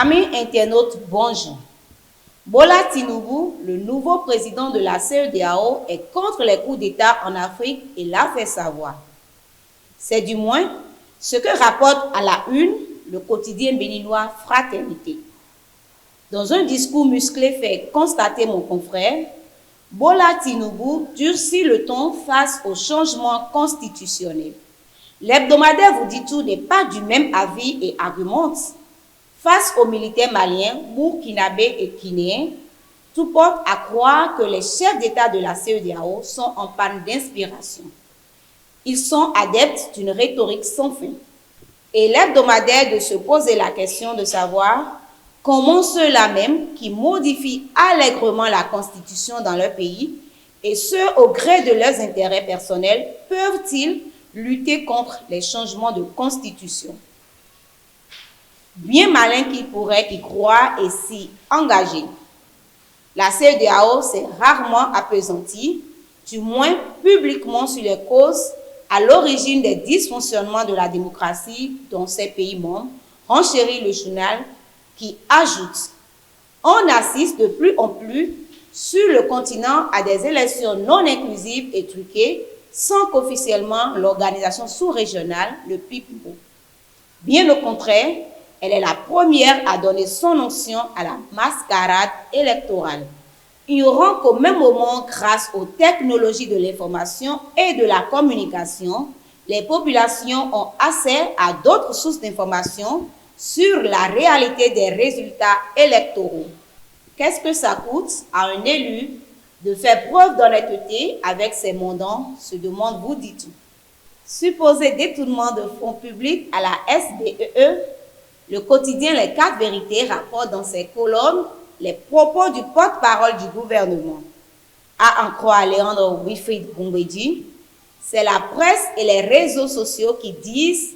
Amis internautes, bonjour. Bola Tinubu, le nouveau président de la CEDEAO, est contre les coups d'État en Afrique et l'a fait savoir. C'est du moins ce que rapporte à la une le quotidien béninois Fraternité. Dans un discours musclé fait constater mon confrère, Bola Tinubu durcit le ton face au changement constitutionnel. L'hebdomadaire Vous dit tout n'est pas du même avis et argumente. Face aux militaires maliens, burkinabés et guinéens, tout porte à croire que les chefs d'État de la CEDEAO sont en panne d'inspiration. Ils sont adeptes d'une rhétorique sans fin. Et l'hebdomadaire de se poser la question de savoir comment ceux-là même qui modifient allègrement la Constitution dans leur pays, et ce au gré de leurs intérêts personnels, peuvent-ils lutter contre les changements de Constitution? Bien malin qu'il pourrait y croire et s'y engager. La CEDEAO s'est rarement appesantie, du moins publiquement, sur les causes à l'origine des dysfonctionnements de la démocratie dans ces pays membres, renchérit le journal qui ajoute « On assiste de plus en plus sur le continent à des élections non inclusives et truquées sans qu'officiellement l'organisation sous-régionale ne pipe mot. Bien au contraire, elle est la première à donner son onction à la mascarade électorale, ignorant qu'au même moment, grâce aux technologies de l'information et de la communication, les populations ont accès à d'autres sources d'information sur la réalité des résultats électoraux. Qu'est-ce que ça coûte à un élu de faire preuve d'honnêteté avec ses mandants, se demande Vous dit tout. Supposé détournement de fonds publics à la SBEE, le quotidien Les 4 Vérités rapporte dans ses colonnes les propos du porte-parole du gouvernement. À en croire Léandre Wilfried Goumbedi, c'est la presse et les réseaux sociaux qui disent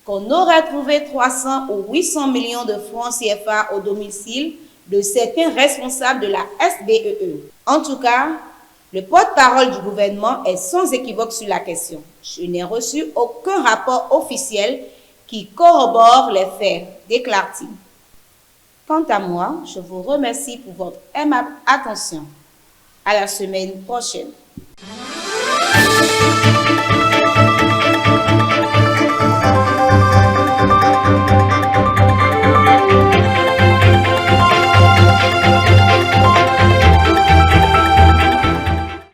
qu'on aurait trouvé 300 ou 800 millions de francs CFA au domicile de certains responsables de la SBEE. En tout cas, le porte-parole du gouvernement est sans équivoque sur la question. Je n'ai reçu aucun rapport officiel qui corrobore les faits, déclare-t-il. Quant à moi, je vous remercie pour votre aimable attention. À la semaine prochaine.